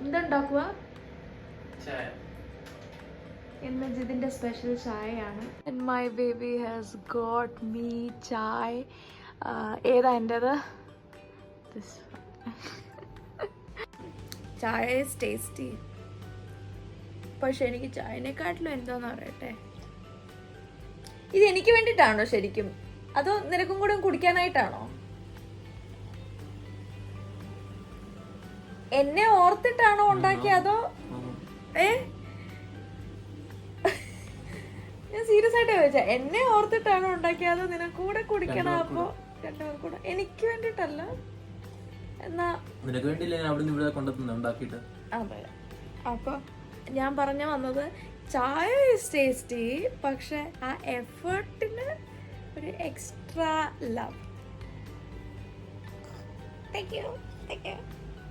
എന്തുണ്ടാക്കുക? ഇന്ന് ജിതിന്റെ സ്പെഷ്യൽ ചായയാണ്. And my baby has got me ചായ. ഏതാ എൻ്റെത്? ചായ ഈസ് ടേസ്റ്റി. പക്ഷെ എനിക്ക് ചായനെക്കാട്ടിലും എന്താന്ന് പറയട്ടെ, ഇത് എനിക്ക് വേണ്ടിയിട്ടാണോ ശരിക്കും, അതോ നിനക്കും കൂടെ കുടിക്കാനായിട്ടാണോ? എന്നെ ഓർത്തിട്ടാണോ ഉണ്ടാക്കിയ, അതോ ഞാൻ സീരിയസ് ആയിട്ട് ചോദിച്ചാ, എന്നെ ഓർത്തിട്ടാണോ ഉണ്ടാക്കിയ, അതോ നിനക്ക് കൂടെ കുടിക്കണം? അപ്പൊ രണ്ടുപേർ കൂടെ. എനിക്ക് വേണ്ടിട്ടല്ല. എന്നാ നിനക്ക് വേണ്ടിയില്ല അവിടെ നിന്ന് ഇവിടെ കൊണ്ടുവന്നിട്ട്. അതെ. അപ്പൊ ഞാൻ പറഞ്ഞു വന്നത്, ചായ ഈസ് ടേസ്റ്റി, പക്ഷെ ആ എഫേർട്ടിന് ഒരു എക്സ്ട്രാ ലവ്. Thank you.